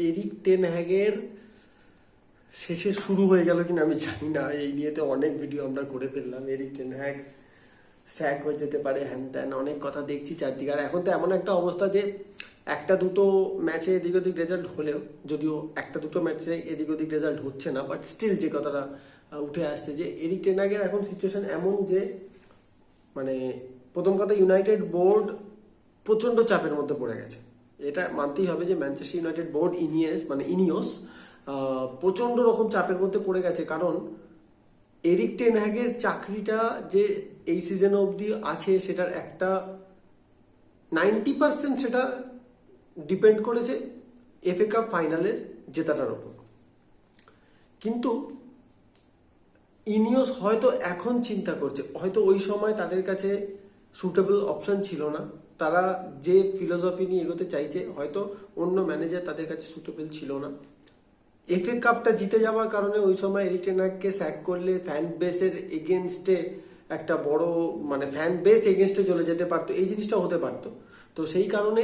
Eric ten হ্যাগের শেষে শুরু হয়ে গেল কিনা আমি জানি না, এই নিয়েতে অনেক ভিডিও আমরা করে ফেললাম। এরিক টেন হ্যাগ স্যাক হয়ে যেতে পারে, হ্যান ত্যান অনেক কথা দেখছি চারদিকে। আর এখন তো এমন একটা অবস্থা যে একটা দুটো ম্যাচে এদিক ওদিক রেজাল্ট হলেও, যদিও একটা দুটো ম্যাচে এদিক ওদিক রেজাল্ট হচ্ছে না, বাট স্টিল যে কথাটা উঠে আসছে যে এরিক টেন হ্যাগের এখন সিচুয়েশন এমন যে মানে প্রথম কথা ইউনাইটেড বোর্ড প্রচন্ড চাপের মধ্যে পড়ে গেছে। এটা মানতেই হবে যে ম্যানচেস্টার ইউনাইটেড বোর্ড ইনিয়স প্রচন্ড রকম চাপের মধ্যে পড়ে গেছে। কারণ এরিক টেন হ্যাগের চাকরিটা যে এই সিজনে অবধি আছে সেটার একটা 90% সেটা ডিপেন্ড করেছে এফএ কাপ ফাইনালের জেতাটার ওপর। কিন্তু ইনিয়স হয়তো এখন চিন্তা করছে, হয়তো ওই সময় তাদের কাছে সুটেবল অপশন ছিল না, তারা যে ফিলোসফি নিয়ে এগোতে চাইছে হয়তো অন্য ম্যানেজার তাদের কাছে সুটেবল ছিল না। এফএ কাপটা জিতে যাওয়ার কারণে ওই সময় এরিক টেন হ্যাগকে স্যাক করলে ফ্যান বেসের এগেনস্টে একটা বড় মানে ফ্যান বেস এগেনস্টে চলে যেতে পারতো, এই জিনিসটা হতে পারতো। তো সেই কারণে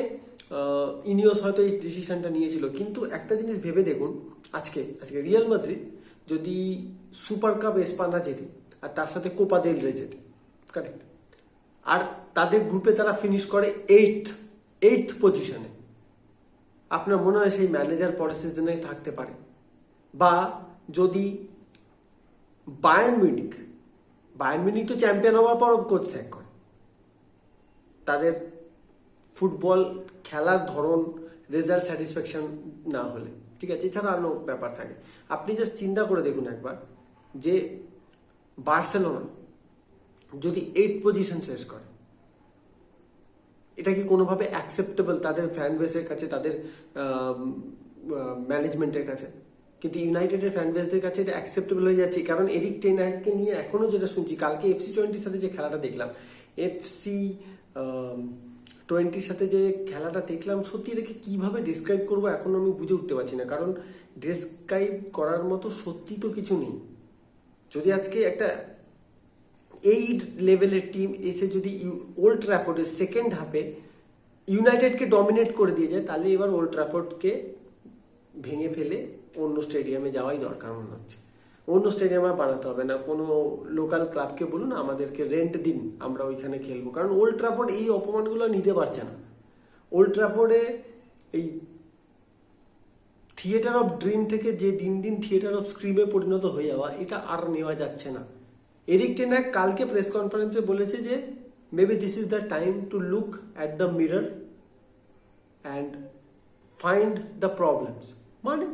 ইনিয়স হয়তো এই ডিসিশনটা নিয়েছিল। কিন্তু একটা জিনিস ভেবে দেখুন, আজকে রিয়াল মাদ্রিদ যদি সুপার কাপ এসপানা জেতে আর তার সাথে কোপা দেল রে জেতে, কারেক্ট, আর তাদের গ্রুপে তারা ফিনিশ করে এইথ পজিশনে, আপনার মনে হয় সেই ম্যানেজার পরের সিজনে থাকতে পারে? বা যদি বায়ার্ন মিউনিখ তো চ্যাম্পিয়ন হওয়ার পর কোচ স্যাক করে, তাদের ফুটবল খেলার ধরন রেজাল্ট স্যাটিসফ্যাকশন না হলে, ঠিক আছে, এছাড়া আরো ব্যাপার থাকে। আপনি জাস্ট চিন্তা করে দেখুন একবার যে বার্সেলোনা যদি 8th পজিশন শেষ করে, এটা কি কোনোভাবে অ্যাকসেপ্টেবল তাদের ফ্যান বেসের কাছে, তাদের ম্যানেজমেন্টের কাছে? কিন্তু ইউনাইটেডের ফ্যান বেসদের কাছে এটা অ্যাকসেপ্টেবল হয়ে যাচ্ছে। কারণ এরিক টেন হ্যাগকে নিয়ে এখনো যেটা শুনছি, কালকে FC20 সাথে যে খেলাটা দেখলাম, FC20 সাথে যে খেলাটা দেখলাম, সত্যি এটাকে কিভাবে ডিসক্রাইব করবো এখন আমি বুঝে উঠতে পারছি না। কারণ ডিসক্রাইব করার মতো সত্যি তো কিছু নেই। যদি আজকে একটা এই লেভেলের টিম এসে যদি ওল্ড ট্র্যাফোর্ডের সেকেন্ড হাফে ইউনাইটেডকে ডমিনেট করে দিয়ে যায়, তাহলে এবার ওল্ড ট্র্যাফোর্ডকে ভেঙে ফেলে অন্য স্টেডিয়ামে যাওয়াই দরকার মনে হচ্ছে। অন্য স্টেডিয়ামে বানাতে হবে না, কোনো লোকাল ক্লাবকে বলুন আমাদেরকে রেন্ট দিন, আমরা ওইখানে খেলবো। কারণ ওল্ড ট্র্যাফোর্ড এই অপমানগুলো নিতে পারছে না। ওল্ড ট্র্যাফোর্ডে এই থিয়েটার অফ ড্রিম থেকে যে দিন দিন থিয়েটার অফ স্ক্রিমে পরিণত হয়ে যাওয়া, এটা আর নেওয়া যাচ্ছে না। এরিক টেন হ্যাগ কালকে প্রেস কনফারেন্সে বলেছে যে maybe this is the time to look at the mirror and find the problems. মানে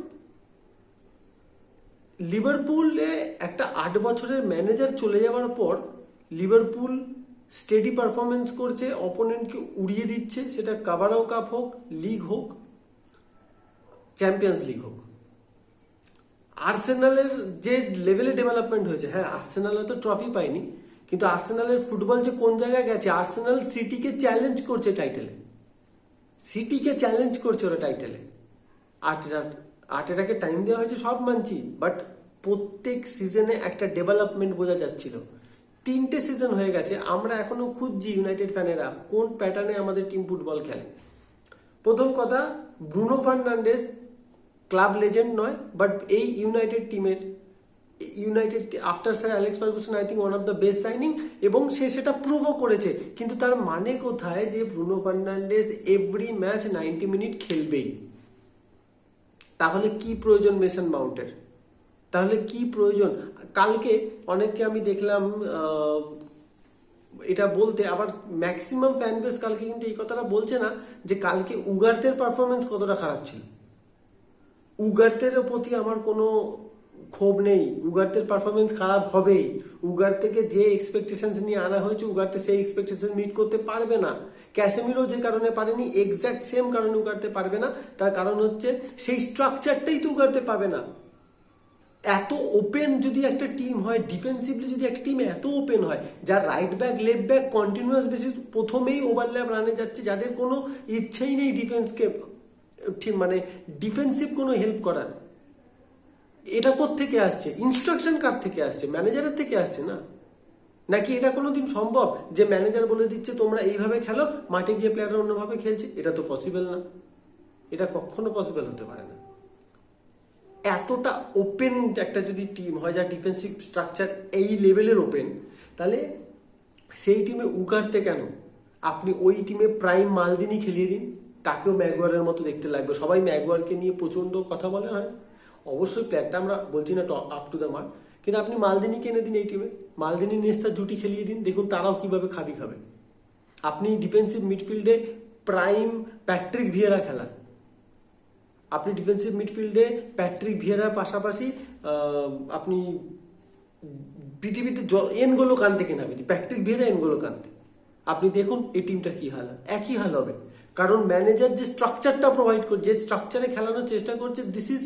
লিভারপুলে একটা 8 বছরের ম্যানেজার চলে যাওয়ার পর লিভারপুল স্টেডি পারফরমেন্স করছে, অপোনেন্টকে উড়িয়ে দিচ্ছে, সেটা কাবারাও কাপ হোক, লিগ হোক, চ্যাম্পিয়ন্স লিগ হোক। আর্সেনালের যে লেভেলে ডেভেলপমেন্ট হয়েছে, হ্যাঁ আর্সেনাল হয়তো ট্রফি পায়নি, কিন্তু আর্সেনালের ফুটবল যে কোন জায়গায় গেছে, আর্সেনাল সিটিকে চ্যালেঞ্জ করছে টাইটেলে, সিটিকে চ্যালেঞ্জ করছে ওরা টাইটেলে। আর্টেটাকে টাইম দেওয়া হয়েছে সব মানছি, বাট প্রত্যেক সিজনে একটা ডেভেলপমেন্ট বোঝা যাচ্ছিল। 3টে সিজন হয়ে গেছে, আমরা এখনো খুঁজছি ইউনাইটেড ফ্যানেরা কোন প্যাটার্নে আমাদের টিম ফুটবল খেলে। প্রথম কথা, ব্রুনো ফার্নান্ডেজ ক্লাব লেজেন্ড নয়, বাট এই United after sir Alex Ferguson I think one of the best signing, এবং সে সেটা প্রুভও করেছে। কিন্তু তার মানে কোথায় যে Bruno Fernandes every match 90 minute খেলবেই? তাহলে কি প্রয়োজন মেসন মাউন্টের? তাহলে কি প্রয়োজন? কালকে অনেককে আমি দেখলাম এটা বলতে, আবার ম্যাক্সিমাম ফ্যান বেস কালকে কিন্তু এই কথাটা বলছে না যে কালকে উগার্তের পারফরমেন্স কতটা খারাপ ছিল। উগার্তের প্রতি আমার কোনো ক্ষোভ নেই, উগার্তের পারফরমেন্স খারাপ হবেই। উগার থেকে যে এক্সপেকটেশনস নিয়ে আনা হয়েছে, উগার্তে সেই এক্সপেকটেশন মিট করতে পারবে না। ক্যাসেমিরো যে কারণে পারেনি, এক্স্যাক্ট সেম কারণে উগারতে পারবে না। তার কারণ হচ্ছে সেই স্ট্রাকচারটাই তো উগারতে পাবে না। এত ওপেন যদি একটা টিম হয়, ডিফেন্সিভলি যদি একটা টিম এত ওপেন হয়, যার right back left back continuous basis প্রথমেই ওভারল্যাপ রানে যাচ্ছে, যাদের কোনো ইচ্ছেই নেই ডিফেন্সকে ঠিক মানে ডিফেন্সিভ কোনো হেল্প করার, এটা কোত্থেকে আসছে? ইনস্ট্রাকশন কার থেকে আসছে? ম্যানেজারের থেকে আসছে না? নাকি এটা কোনোদিন সম্ভব যে ম্যানেজার বলে দিচ্ছে তোমরা এইভাবে খেলো, মাঠে গিয়ে প্লেয়াররা অন্যভাবে খেলছে? এটা তো পসিবল না, এটা কখনো পসিবল হতে পারে না। এতটা ওপেন একটা যদি টিম হয়, যার ডিফেন্সিভ স্ট্রাকচার এই লেভেলের ওপেন, তাহলে সেই টিমে উগারতে কেন? আপনি ওই টিমে প্রাইম মালদিনি খেলিয়ে দিন, তাকেও ম্যাগুয়ারের মতো দেখতে লাগবে। সবাই ম্যাগুয়ারকে নিয়ে প্রচন্ড কথা বলে, হয় অবশ্যই প্লেয়ারটা আমরা বলছি না আপ টু দ্য মার্ক, কিন্তু আপনি মালদিনিকে এনে দিন এই টিমে, মালদিনি নেস্তার জুটি খেলিয়ে দিন, দেখুন তারাও কিভাবে খাবে। আপনি ডিফেন্সিভ মিডফিল্ডে প্রাইম প্যাট্রিক ভিয়েরা খেলান, আপনি ডিফেন্সিভ মিডফিল্ডে প্যাট্রিক ভিয়েরার পাশাপাশি আপনি পৃথিবীতে এনগোলো কান্তে কেনাবেন, প্যাট্রিক ভিয়েরা এনগোলো কান্তে, আপনি দেখুন এই টিমটা কি হাল হয়। একই হাল হবে, কারণ ম্যানেজার যে স্ট্রাকচারটা প্রোভাইড করছে, যে স্ট্রাকচারে খেলানোর চেষ্টা করছে, দিস ইজ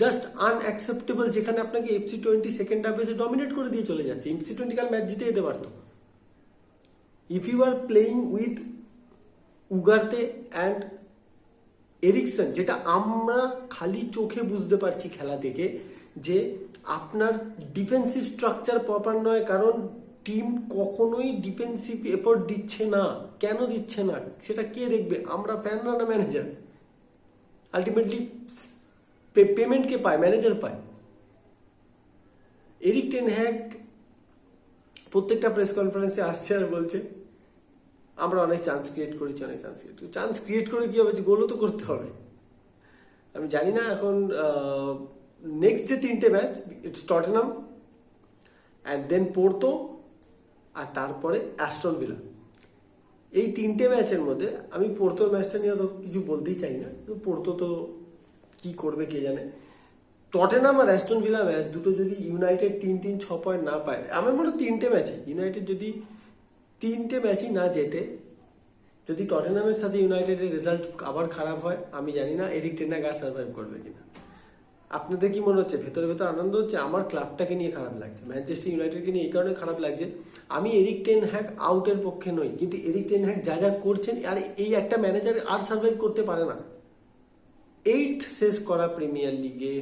জাস্ট আনঅ্যাকসেপ্টেবল। যেখানে আপনাকে FC20 সেকেন্ড হাফে এসে ডমিনেট করে দিয়ে চলে যাচ্ছে, FC20 কাল ম্যাচ জিতে যেতে পারতো। If you are playing with Ugarte and Eriksen, যেটা আমরা খালি চোখে বুঝতে পারছি খেলা দেখে, যে আপনার ডিফেন্সিভ স্ট্রাকচার প্রপার নয়, কারণ টিম কখনোই ডিফেন্সিভ এফোর্ট দিচ্ছে না। কেন দিচ্ছে না সেটা কে দেখবে? আমরা ফ্যানরা না ম্যানেজার? আলটিমেটলি পেমেন্ট কে পায়? ম্যানেজার পায়। এরিক টেন হ্যাগ প্রত্যেকটা প্রেস কনফারেন্সে আসছে আর বলছে আমরা অনেক চান্স ক্রিয়েট করেছি, চান্স ক্রিয়েট করে কি হবে? গোলও তো করতে হবে। আমি জানি না এখন নেক্সট যে 3টে match, it's Tottenham and then Porto আর তারপরে অ্যাস্টন ভিলা। এই 3টে ম্যাচের মধ্যে আমি পোর্তোর ম্যাচটা নিয়ে তো কিছু বলতেই চাই না, পোর্তো তো কি করবে কে জানে। টটেনহাম আর অ্যাস্টন ভিলা ম্যাচ দুটো যদি ইউনাইটেড 3-6 পয়েন্ট না পায়, আমার মনে হয় 3টে ম্যাচে ইউনাইটেড যদি 3টে ম্যাচই না জেতে, যদি টটেনহামের সাথে ইউনাইটেডের রেজাল্ট আবার খারাপ হয়, আমি জানি না এরিক টেন হ্যাগ আর সার্ভাইভ করবে কিনা। আপনাদের কি মনে হচ্ছে? ভেতরে ভেতর আনন্দ হচ্ছে, আমার ক্লাবটাকে নিয়ে খারাপ লাগছে, ম্যানচেস্টার ইউনাইটেডকে নিয়ে এই কারণে খারাপ লাগছে। আমি এরিক টেন হ্যাগ আউটের পক্ষে নই, কিন্তু এরিক টেন হ্যাগ যা করছেন, আর এই একটা ম্যানেজার আর সার্ভাইভ করতে পারে না। 8th শেষ করা প্রিমিয়ার লিগে,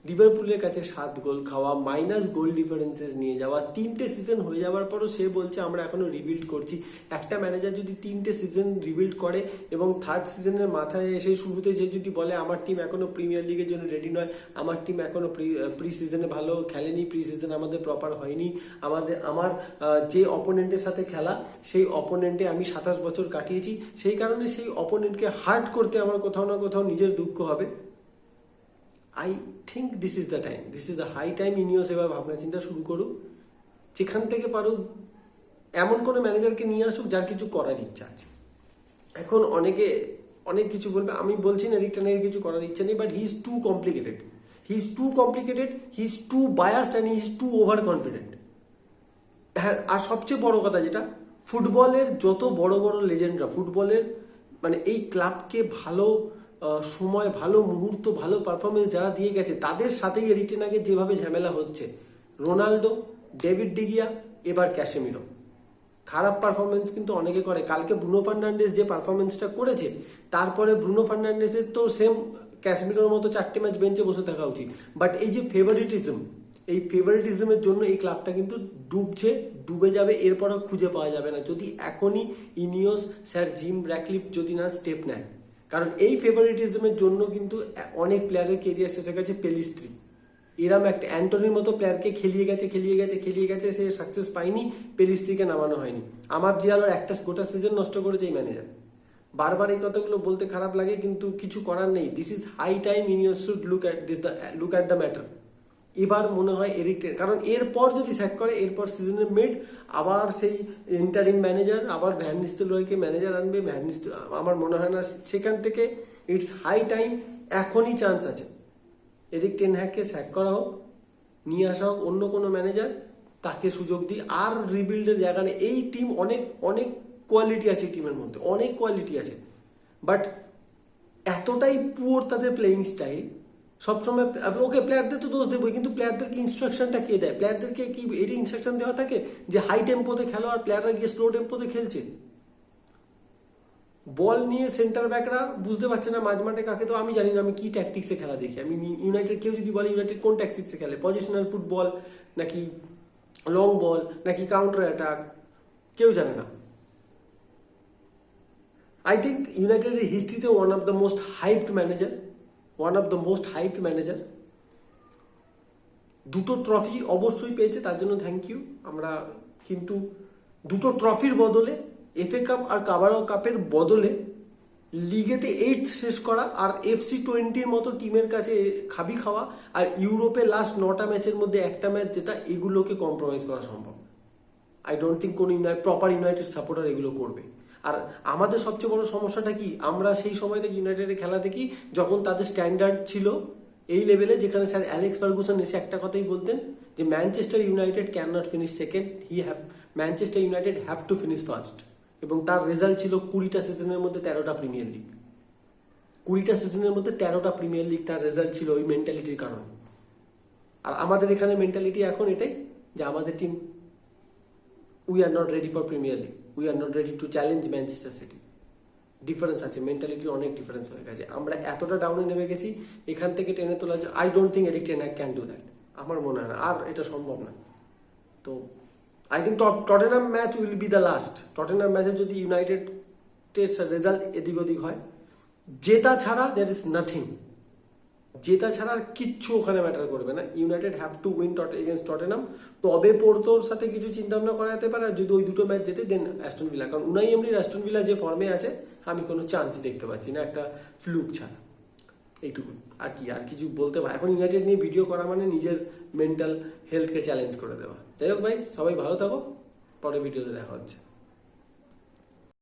লিভারপুলের কাছে 7 গোল খাওয়া, মাইনাস গোল ডিফারেন্সেস নিয়ে যাওয়া, 3টে সিজন হয়ে যাওয়ার পরও সে বলছে আমরা এখনো রিবিল্ড করছি। একটা ম্যানেজার যদি 3টে সিজন রিবিল্ড করে এবং 3rd সিজনের মাথায় এসে শুরুতে যে যদি বলে আমার টিম এখনো প্রিমিয়ার লিগের জন্য রেডি নয়, আমার টিম এখনো প্রি সিজনে ভালো খেলেনি, প্রি সিজন আমাদের প্রপার হয়নি, আমার যে অপোনেন্টের সাথে খেলা, সেই অপোনেন্টে আমি 27 বছর কাটিয়েছি, সেই কারণে সেই অপোনেন্টকে হার্ট করতে আমার কোথাও না কোথাও নিজের দুঃখ হবে। I think this is the time, this is the high time ইনিয়স এবার ভাবনা চিন্তা শুরু করুক, যেখান থেকে পারুক এমন কোনো ম্যানেজারকে নিয়ে আসুক যার কিছু করার ইচ্ছা আছে। এখন অনেকে অনেক কিছু বলবে, আমি বলছি না এরিক টেন হ্যাগের কিছু করার ইচ্ছা নেই, but he is too complicated, he is too biased and he is too overconfident. হ্যাঁ, আর সবচেয়ে বড় কথা যেটা, ফুটবলের যত বড় বড় লেজেন্ডরা, ফুটবলের মানে এই ক্লাবকে ভালো সময়, ভালো মুহূর্ত, ভালো পারফরমেন্স যারা দিয়ে গেছে, তাদের সাথেই এরিক টেন হ্যাগের যেভাবে ঝামেলা হচ্ছে, রোনাল্ডো, ডেভিড ডিগিয়া, এবার ক্যাসেমিরো। খারাপ পারফরমেন্স কিন্তু অনেকে করে, কালকে ব্রুনো ফার্নান্ডেস যে পারফরমেন্সটা করেছে, তারপরে ব্রুনো ফার্নান্ডেসের তো সেম ক্যাসেমিরোর মতো 4টে ম্যাচ বেঞ্চে বসে থাকা উচিত। বাট এই যে ফেভারিটিজম, এই ফেভারিটিজমের জন্য এই ক্লাবটা কিন্তু ডুবে যাবে, এরপরও খুঁজে পাওয়া যাবে না, যদি এখনই ইনিওস, স্যার জিম র্যাটক্লিফ যদি না স্টেপ নেয়। কারণ এই ফেভারিটিজমের জন্য কিন্তু অনেক প্লেয়ারের কেরিয়ার শেষ হয়ে গেছে। পেলিস্ট্রি এরম একটা অ্যান্টনির মতো প্লেয়ারকে খেলিয়ে গেছে, সে সাকসেস পায়নি, পেলিস্ট্রিকে নামানো হয়নি। আমার জিয়ালোর একটা গোটা সিজন নষ্ট করেছে এই ম্যানেজার। বারবার এই কথাগুলো বলতে খারাপ লাগে, কিন্তু কিছু করার নেই। This is high time Ineos should look at the matter. এবার মনে হয় এরিক টেন, কারণ এরপর যদি স্যাক করে, এরপর সিজনের মিড আবার সেই ইন্টারিম ম্যানেজার, আবার ভ্যান নিস্তেলরয়কে ম্যানেজার আনবে। আমার মনে হয় না সেখান থেকে, ইটস হাই টাইম, এখনই চান্স আছে এরিক টেন হ্যাগকে স্যাক করা হোক, নিয়ে আসা হোক অন্য কোনো ম্যানেজার, তাকে সুযোগ দিই। আর রিবিল্ডের জায়গা নেই, এই টিম অনেক অনেক কোয়ালিটি আছে, টিমের মধ্যে অনেক কোয়ালিটি আছে, বাট এতটাই পুয়ার তাদের প্লেয়িং স্টাইল। সবসময় ওকে প্লেয়ারদের তো দোষ দেবো, কিন্তু প্লেয়ারদেরকে ইনস্ট্রাকশনটা কে দেয়? প্লেয়ারদেরকে কি এটি ইনস্ট্রাকশন দেওয়া থাকে যে হাই টেম্পোতে খেলো, আর প্লেয়াররা গিয়ে স্লো টেম্পোতে খেলছে? বল নিয়ে সেন্টার ব্যাকরা বুঝতে পারছে না মাঝমাঠে কাকে, তো আমি জানি না আমি কি ট্যাকটিক্সে খেলা দেখি। আমি ইউনাইটেড, কেউ যদি বলে ইউনাইটেড কোন ট্যাকটিক্সে খেলে, পজিশনাল ফুটবল নাকি লং বল নাকি কাউন্টার অ্যাটাক, কেউ জানে না। আই থিঙ্ক ইউনাইটেডের হিস্ট্রিতে one of the most hyped manager, দুটো ট্রফি অবশ্যই পেয়েছে, তার জন্য থ্যাংক ইউ আমরা। কিন্তু দুটো ট্রফির বদলে FA কাপ আর কাবারও কাপের বদলে লিগেতে 8th শেষ করা আর FC20 মতো টিমের কাছে খাবি খাওয়া আর ইউরোপে লাস্ট 9টা ম্যাচের মধ্যে একটা ম্যাচ জেতা, এগুলোকে কম্প্রোমাইজ করা সম্ভব। আই ডোন্ট থিঙ্ক কোন প্রপার ইউনাইটেড সাপোর্টার এগুলো করবে। আর আমাদের সবচেয়ে বড় সমস্যাটা কি, আমরা সেই সময় থেকে ইউনাইটেডের খেলা দেখি যখন তাদের স্ট্যান্ডার্ড ছিল এই লেভেলে, যেখানে স্যার অ্যালেক্স ফার্গুসন এসে একটা কথাই বলতেন যে Manchester United can not finish second, Manchester United have to finish first. এবং তার রেজাল্ট ছিল 20টা সিজনের মধ্যে 13টা প্রিমিয়ার লিগ। 20টা সিজনের মধ্যে 13টা প্রিমিয়ার লিগ তার রেজাল্ট ছিল ওই মেন্টালিটির কারণে। আর আমাদের এখানে মেন্টালিটি এখন এটাই যে আমাদের team we are not ready for premier league, we are not ready to challenge Manchester city. Difference আছে, মেন্টালিটির অনেক ডিফারেন্স হয়ে গেছে। আমরা এতটা ডাউনে নেমে গেছি, এখান থেকে টেনে তোলা, I don't think Eric ten hag can do that. আমার মনে হয় না আর এটা সম্ভব না। তো I think Tottenham match will be the last. Tottenham ম্যাচে যদি ইউনাইটেড রেজাল্ট এদিক ওদিক হয়, জেতা ছাড়া দ্যার ইজ নাথিং, জেতা ছাড়া আর কিচ্ছু ওখানে ম্যাটার করবে না। United have to win against Tottenham, তবে পোর্তোর সাথে কিছু চিন্তা ভাবনা করা যেতে পারে। আর যদি ওই দুটো ম্যাচ যেতে দেন অ্যাস্টন ভিলা, কারণ উনাই এমনি অ্যাস্টন ভিলা যে ফর্মে আছে আমি কোনো চান্স দেখতে পাচ্ছি না একটা ফ্লুক ছাড়া। এইটুকু আর কি, আর কিছু বলতে পারে এখন ইউনাইটেড নিয়ে ভিডিও করা মানে নিজের মেন্টাল হেলথকে চ্যালেঞ্জ করে দেওয়া। যাই হোক ভাই, সবাই ভালো থাকো, পরে ভিডিওতে দেখা হচ্ছে।